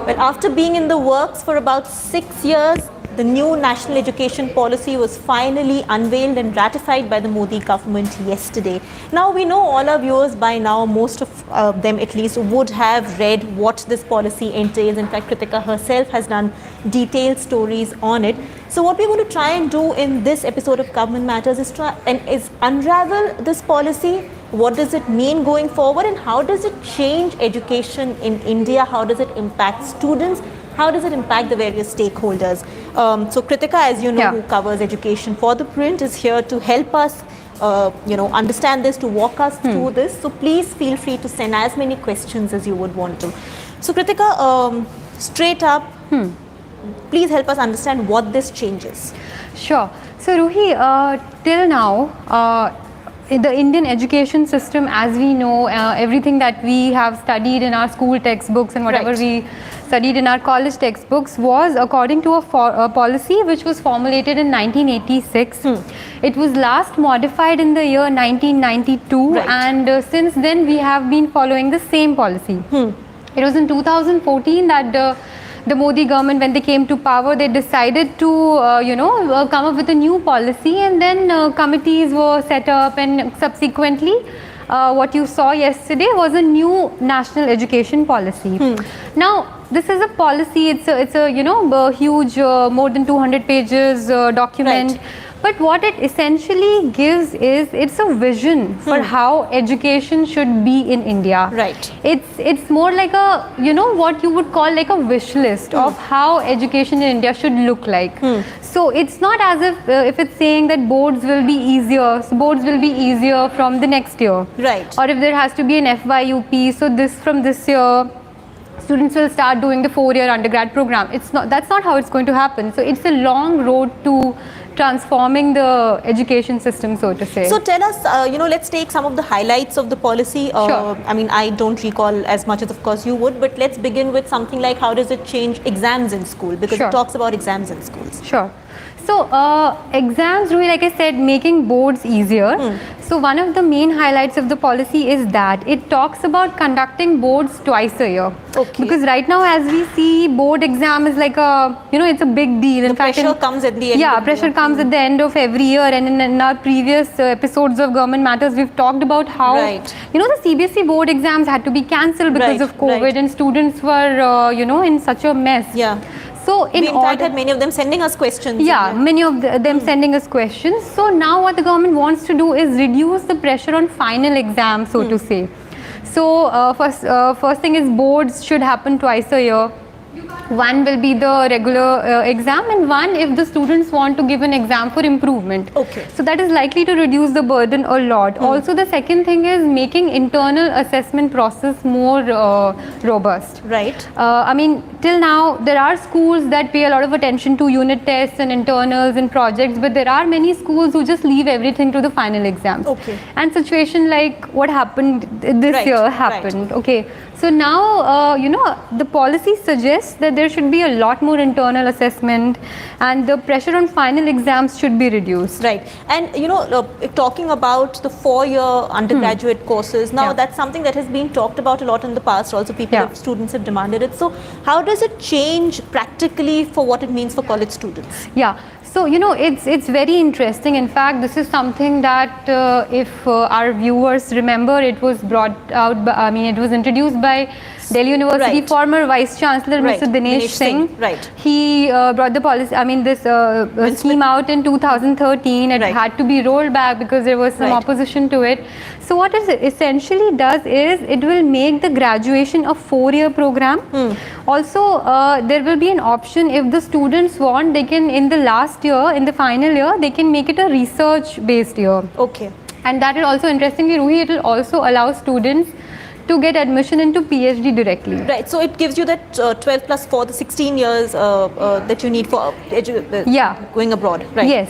Well, after being in the works for about 6 years, the new national education policy was finally unveiled and ratified by the Modi government yesterday. Now, we know all our viewers by now, most of them at least, would have read what this policy entails. In fact, Kritika herself has done detailed stories on it. So what we're going to try and do in this episode of Government Matters is unravel this policy. What does it mean going forward, and how does it change education in India? How does it impact students? How does it impact the various stakeholders? So Kritika, as you know, who covers education for ThePrint, is here to help us understand this, to walk us through this. So please feel free to send as many questions as you would want to. So Kritika, straight up, please help us understand what this changes. Sure. So Ruhi, till now, in the Indian education system, as we know, everything that we have studied in our school textbooks and whatever we studied in our college textbooks was according to a policy which was formulated in 1986. It was last modified in the year 1992, and since then we have been following the same policy. It was in 2014 that the Modi government, when they came to power, they decided to come up with a new policy, and then committees were set up, and subsequently what you saw yesterday was a new national education policy. Now this is a policy, it's a huge more than 200 pages document. But what it essentially gives is, it's a vision for how education should be in India. It's more like a, what you would call like a wish list of how education in India should look like. So it's not as if it's saying that boards will be easier, so boards will be easier from the next year. Or if there has to be an FYUP, so from this year, students will start doing the 4-year undergrad program. That's not how it's going to happen. So it's a long road to transforming the education system, so to say. So tell us, let's take some of the highlights of the policy. I mean, I don't recall as much as of course you would, but let's begin with something like, how does it change exams in school? Because it talks about exams in schools. So exams, really, like I said, making boards easier. So one of the main highlights of the policy is that it talks about conducting boards twice a year. Because right now, as we see, board exam is like a, it's a big deal. In fact, pressure comes at the end. Pressure comes at the end of every year. And in our previous episodes of Government Matters, we've talked about how, the CBSE board exams had to be cancelled because of COVID, and students were, in such a mess. So we in fact had many of them sending us questions. Many of them sending us questions. So now what the government wants to do is reduce the pressure on final exams, so to say. So first thing is, boards should happen twice a year. One will be the regular exam, and one if the students want to give an exam for improvement. So that is likely to reduce the burden a lot. Also, the second thing is making internal assessment process more robust. I mean, till now there are schools that pay a lot of attention to unit tests and internals and projects, but there are many schools who just leave everything to the final exams. And situation like what happened this year happened. So now, the policy suggests that there should be a lot more internal assessment, and the pressure on final exams should be reduced. And, talking about the 4-year undergraduate courses, now that's something that has been talked about a lot in the past. Also, students have demanded it. So how does it change practically for what it means for college students? So, it's very interesting. In fact, this is something that if our viewers remember, it was brought out, it was introduced by Delhi University former Vice Chancellor Mr. Dinesh Singh. He brought the policy, this scheme out in 2013. It had to be rolled back because there was some opposition to it. So what it essentially does is, it will make the graduation a 4-year program. Also, there will be an option, if the students want, they can, in the last year, in the final year, they can make it a research-based year. And that is also, interestingly, Ruhi, it will also allow students to get admission into PhD directly. So it gives you that 12 plus 4, the 16 years that you need for going abroad. Yes.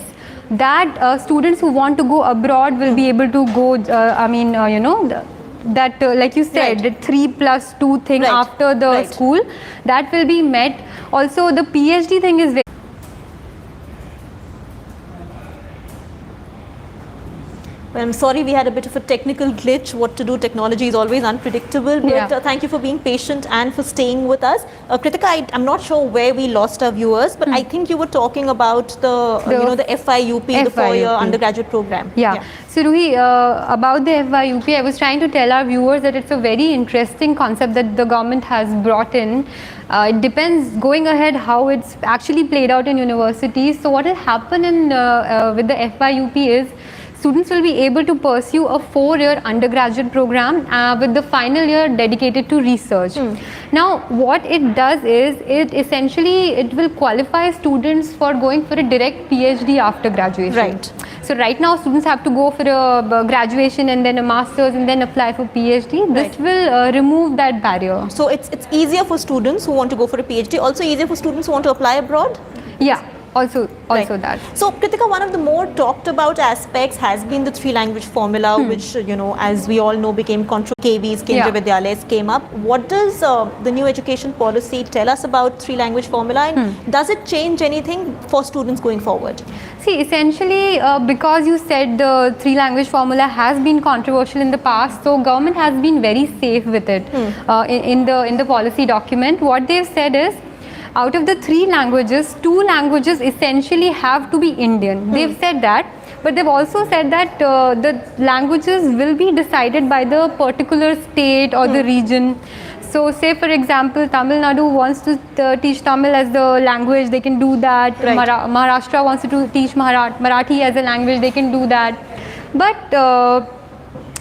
That students who want to go abroad will be able to go, that like you said, the 3+2 thing after the school, that will be met. Also, the PhD thing is very I'm sorry we had a bit of a technical glitch. What to do? Technology is always unpredictable. But thank you for being patient and for staying with us. Kritika, I'm not sure where we lost our viewers, but I think you were talking about the FIUP, the Fouryear undergraduate program. Yeah. So Ruhi, about the FIUP, I was trying to tell our viewers that it's a very interesting concept that the government has brought in. It depends going ahead how it's actually played out in universities. So what will happen with the FIUP is students will be able to pursue a 4-year undergraduate program with the final year dedicated to research. Now what it does is it will qualify students for going for a direct PhD after graduation. Right. So right now students have to go for a graduation and then a master's and then apply for PhD. This will remove that barrier. So it's easier for students who want to go for a PhD, also easier for students who want to apply abroad? Yeah. Also that. So Kritika, one of the more talked about aspects has been the 3-language formula, which as we all know became KVs, Kendriya Vidyalayas came up. What does the new education policy tell us about 3-language formula, and does it change anything for students going forward? See, essentially because you said the 3-language formula has been controversial in the past, so government has been very safe with it. In the policy document, what they've said is, out of the 3 languages, 2 languages essentially have to be Indian. They've said that, but they've also said that the languages will be decided by the particular state or the region. So say for example, Tamil Nadu wants to teach Tamil as the language, they can do that. Right. Maharashtra wants to teach Marathi as a language, they can do that. But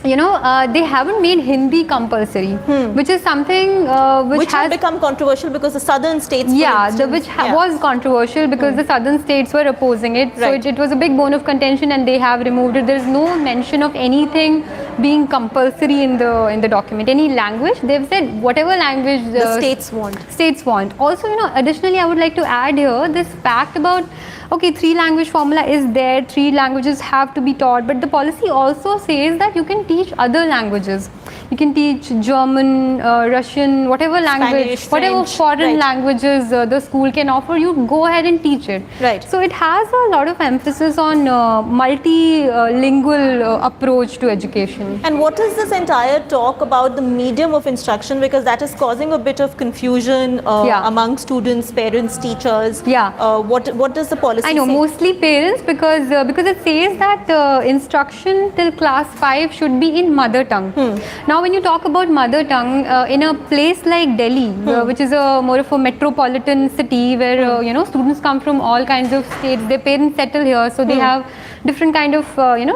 they haven't made Hindi compulsory, which is something which has become controversial because the southern states. Was controversial because the southern states were opposing it. Right. So it was a big bone of contention, and they have removed it. There is no mention of anything being compulsory in the document. Any language, they've said whatever language the states want. States want. Also, additionally, I would like to add here this fact about, okay, 3-language formula is there, 3 languages have to be taught, but the policy also says that you can teach other languages. You can teach German, Russian, whatever language, Spanish, whatever French, foreign languages the school can offer, you go ahead and teach it. Right. So it has a lot of emphasis on multilingual approach to education. And what is this entire talk about the medium of instruction, because that is causing a bit of confusion among students, parents, teachers. What does the policy I know, say? mostly parents, because it says that instruction till class 5 should be in mother tongue. Now when you talk about mother tongue, in a place like Delhi, which is more of a metropolitan city where students come from all kinds of states, their parents settle here, so they have different kind of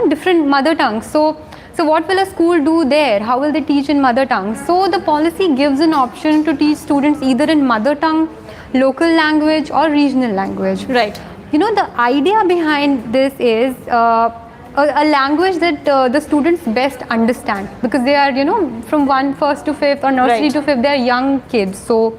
different mother tongues. So what will a school do there? How will they teach in mother tongue? So the policy gives an option to teach students either in mother tongue, local language or regional language. Right. The idea behind this is a language that the students best understand, because they are from 1st to 5th or nursery to 5th, they are young kids. So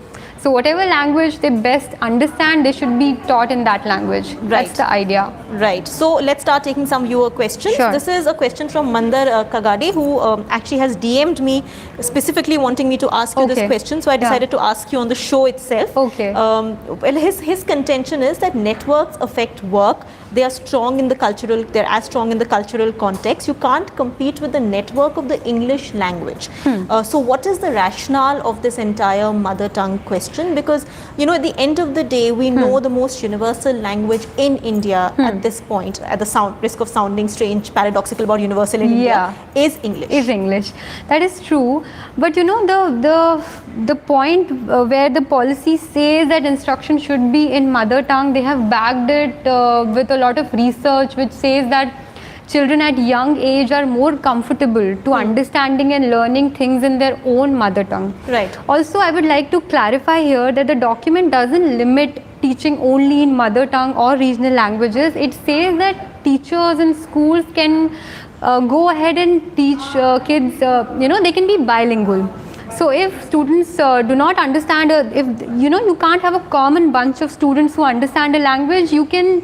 whatever language they best understand, they should be taught in that language. Right. That's the idea. Right. So let's start taking some viewer questions. Sure. This is a question from Mandar Kagade, who actually has DM'd me specifically wanting me to ask you this question. So I decided to ask you on the show itself. Okay. Well, his contention is that networks affect work. They are strong in the cultural, they're as strong in the cultural context. You can't compete with the network of the English language. So what is the rationale of this entire mother tongue question? Because, at the end of the day, we know the most universal language in India at this point, at the risk of sounding strange, paradoxical about universal in India, is English. Is English. That is true. But the point where the policy says that instruction should be in mother tongue, they have backed it with a lot of research which says that children at young age are more comfortable to understanding and learning things in their own mother tongue. Right. Also, I would like to clarify here that the document doesn't limit teaching only in mother tongue or regional languages. It says that teachers in schools can go ahead and teach kids, they can be bilingual. So if students do not understand, you can't have a common bunch of students who understand a language, you can,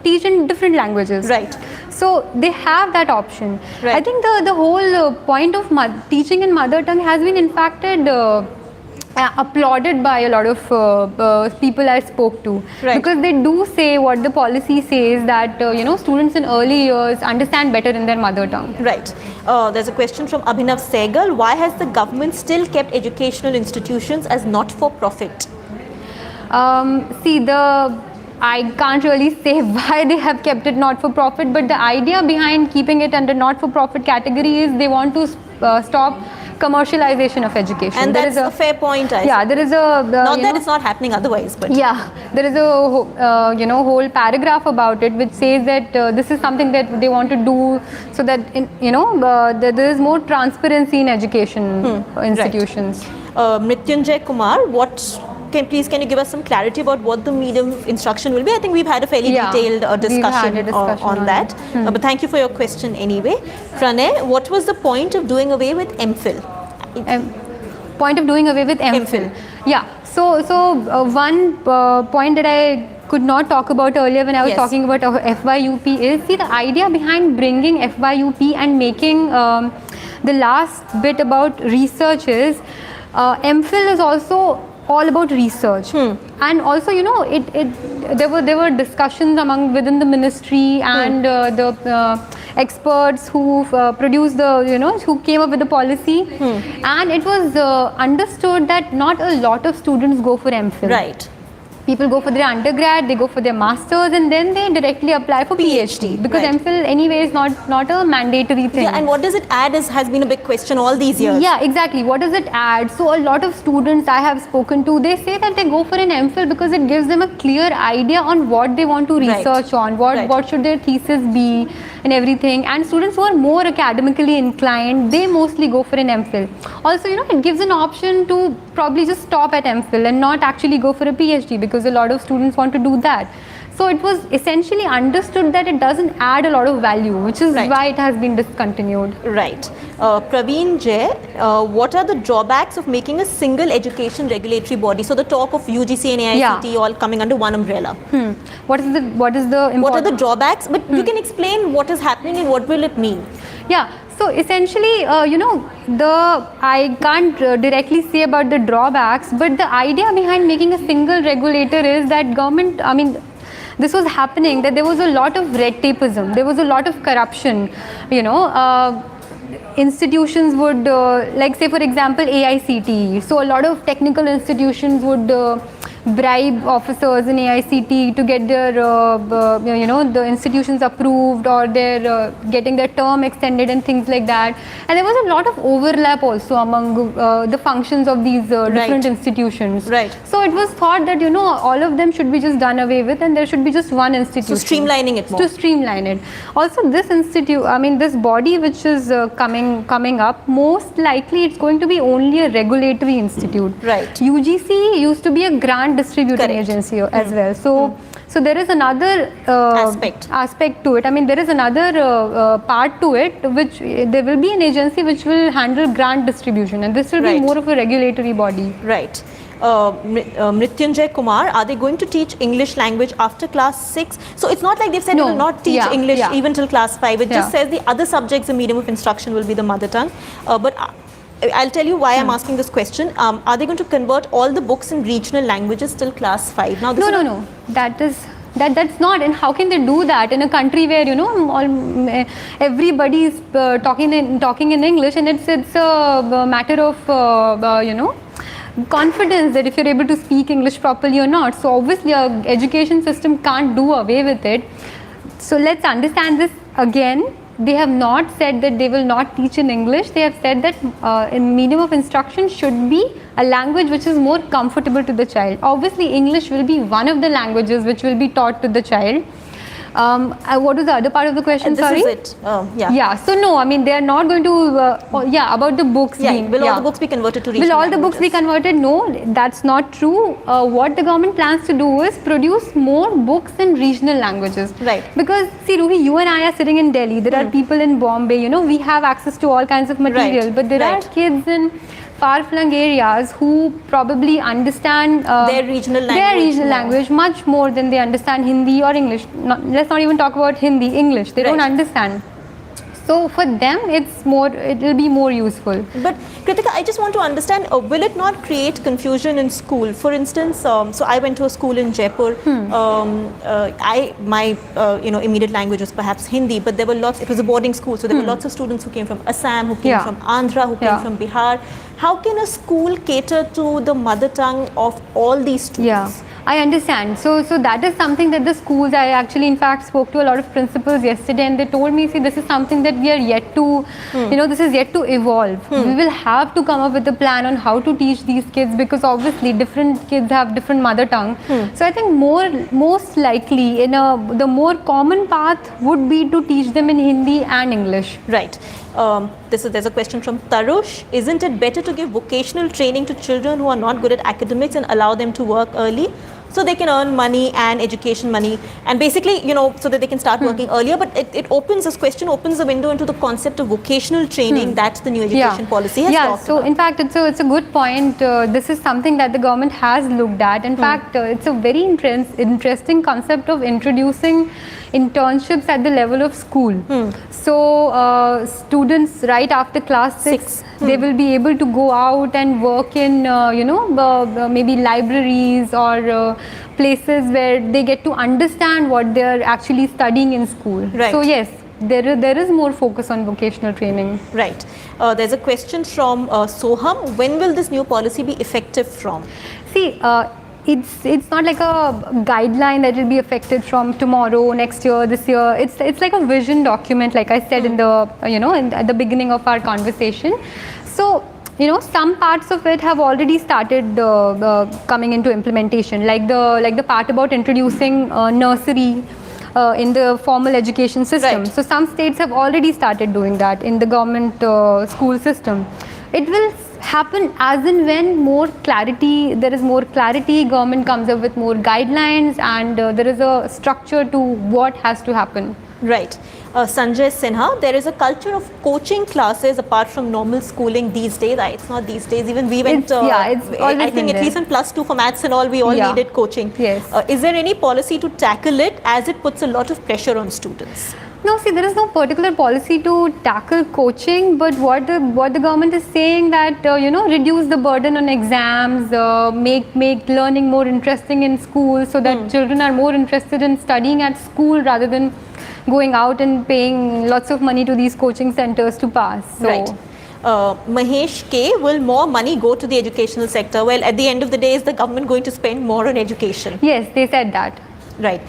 teach in different languages. Right. So they have that option. Right. I think the whole point of teaching in mother tongue has been impacted applauded by a lot of people I spoke to, Right. because they do say what the policy says, that students in early years understand better in their mother tongue. Right. There's a question from Abhinav Sehgal. Why has the government still kept educational institutions as not-for-profit? I can't really say why they have kept it not for profit, but the idea behind keeping it under not for profit category is they want to stop commercialization of education. And that's a fair point, I Yeah, there is a not that it's not happening otherwise, but yeah, there is a whole paragraph about it which says that this is something that they want to do so that there is more transparency in education institutions. Right. Mrityunjay Kumar, can you give us some clarity about what the medium of instruction will be? I think we've had a fairly detailed discussion on that. But thank you for your question anyway. Pranay, what was the point of doing away with MPhil? Point of doing away with MPhil. Yeah. So one point that I could not talk about earlier when I was talking about FYUP is, see, the idea behind bringing FYUP and making the last bit about research is MPhil is also all about research, and also there were discussions within the ministry and the experts who produced who came up with the policy, and it was understood that not a lot of students go for MPhil. Right. People go for their undergrad, they go for their masters, and then they directly apply for PhD, because MPhil anyway is not a mandatory thing. Yeah, and what does it add has been a big question all these years. Yeah, exactly. What does it add? So a lot of students I have spoken to, they say that they go for an MPhil because it gives them a clear idea on what they want to research on, what should their thesis be and everything. And students who are more academically inclined, they mostly go for an MPhil. Also, it gives an option to probably just stop at MPhil and not actually go for a PhD, because a lot of students want to do that. So it was essentially understood that it doesn't add a lot of value, which is why it has been discontinued. Right. Praveen Jay, what are the drawbacks of making a single education regulatory body? So the talk of UGC and AICTE all coming under one umbrella. What are the drawbacks? But you can explain what is happening and what will it mean? Yeah. So essentially, I can't directly say about the drawbacks, but the idea behind making a single regulator is that government, this was happening, that there was a lot of red tapeism, there was a lot of corruption, institutions would, like say for example AICTE, so a lot of technical institutions would bribe officers in AICTE to get their the institutions approved, or their getting their term extended and things like that. And there was a lot of overlap also among the functions of these different institutions. Right. So it was thought that all of them should be just done away with, and there should be just one institution. So streamlining it more. To streamline it. Also, this this body which is coming up, most likely it's going to be only a regulatory institute. Right. UGC used to be a grant distributing agency as well. So there is another aspect to it. There is another part to it, which there will be an agency which will handle grant distribution, and this will be more of a regulatory body. Right. Mrityunjay Kumar, are they going to teach English language after class 6? So it's not like they've said they will not teach English even till class 5. It just says the other subjects, the medium of instruction will be the mother tongue. But I'll tell you why I'm asking this question. Are they going to convert all the books in regional languages till class 5? Now, No. That's not. And how can they do that in a country where everybody is talking in English, and it's a matter of confidence that if you're able to speak English properly or not. So obviously our education system can't do away with it. So let's understand this again. They have not said that they will not teach in English. They have said that in medium of instruction should be a language which is more comfortable to the child. Obviously English will be one of the languages which will be taught to the child. What was the other part of the question? Sorry. This is it. Yeah. So no, they are not going to. About the books. Will all the books be converted to regional languages? Will all the books be converted? No, that's not true. What the government plans to do is produce more books in regional languages. Right. Because see, Ruhi, you and I are sitting in Delhi. There are people in Bombay. We have access to all kinds of material. But there are kids in far-flung areas who probably understand their regional language much more than they understand Hindi or English. Let's not even talk about Hindi, English. They don't understand. So for them, it will be more useful. But Kritika, I just want to understand, will it not create confusion in school? For instance, so I went to a school in Jaipur. My immediate language was perhaps Hindi, but there were lots. It was a boarding school, so there were lots of students who came from Assam, who came from Andhra, who came from Bihar. How can a school cater to the mother tongue of all these students? Yeah. I understand. So that is something that the schools, I actually in fact spoke to a lot of principals yesterday, and they told me, see, this is something that we are yet to, this is yet to evolve. We will have to come up with a plan on how to teach these kids, because obviously different kids have different mother tongue. So I think most likely the more common path would be to teach them in Hindi and English. Right. There's a question from Tarush. Isn't it better to give vocational training to children who are not good at academics and allow them to work early, so they can earn money and education money, and basically, so that they can start working earlier? But this question opens the window into the concept of vocational training that the new education policy has talked so about. in fact, it's a good point. This is something that the government has looked at. In fact, it's a very interesting concept of introducing internships at the level of school. So students right after class 6, they will be able to go out and work in maybe libraries or places where they get to understand what they are actually studying in school. Right. So yes, there is more focus on vocational training. Right. There's a question from Soham. When will this new policy be effective from? See, it's not like a guideline that will be effective from tomorrow, next year, this year. It's like a vision document, like I said in the at the beginning of our conversation. So some parts of it have already started coming into implementation, like the part about introducing nursery in the formal education system. Right. So some states have already started doing that in the government school system. It will happen as and when there is more clarity, government comes up with more guidelines, and there is a structure to what has to happen. Right. Sanjay Sinha, there is a culture of coaching classes apart from normal schooling these days. It's not these days, even we went, it's always I think been at least in +2 for maths and all, we all needed coaching. Yes. Is there any policy to tackle it, as it puts a lot of pressure on students? No, see, there is no particular policy to tackle coaching, but what the government is saying that reduce the burden on exams, make learning more interesting in school, so that children are more interested in studying at school rather than going out and paying lots of money to these coaching centers to pass. So. Right. Mahesh K, will more money go to the educational sector? Well, at the end of the day, is the government going to spend more on education? Yes, they said that. Right.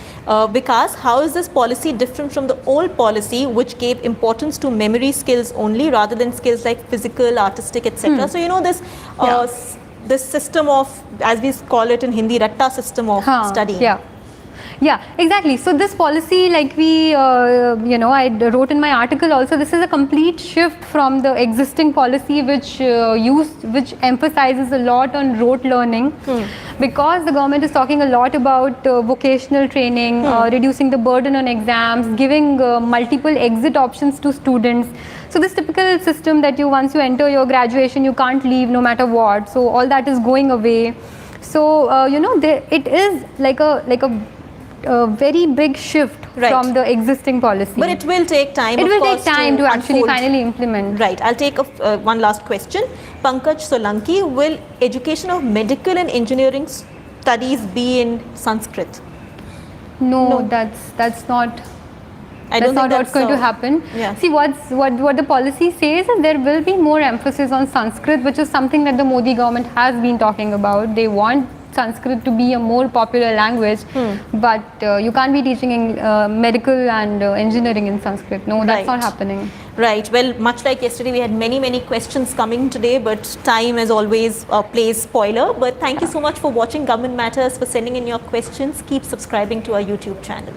Because how is this policy different from the old policy, which gave importance to memory skills only rather than skills like physical, artistic, etc.? So this system of, as we call it in Hindi, ratta system of studying. Yeah, exactly. So this policy, like I wrote in my article also, this is a complete shift from the existing policy, which emphasizes a lot on rote learning, because the government is talking a lot about vocational training, reducing the burden on exams, giving multiple exit options to students. So this typical system that once you enter your graduation, you can't leave no matter what. So all that is going away. So it is like a very big shift from the existing policy. But it will take time. It will take time to actually unfold. finally implement. Right. I'll take one last question. Pankaj Solanki, will education of medical and engineering studies be in Sanskrit? No. that's not. I don't think what's going to happen. Yeah. See, what the policy says is there will be more emphasis on Sanskrit, which is something that the Modi government has been talking about. They want Sanskrit to be a more popular language, but you can't be teaching medical and engineering in Sanskrit. No, that's not happening. Right. Well, much like yesterday, we had many questions coming today, but time as always plays spoiler. But thank you so much for watching Government Matters, for sending in your questions. Keep subscribing to our YouTube channel.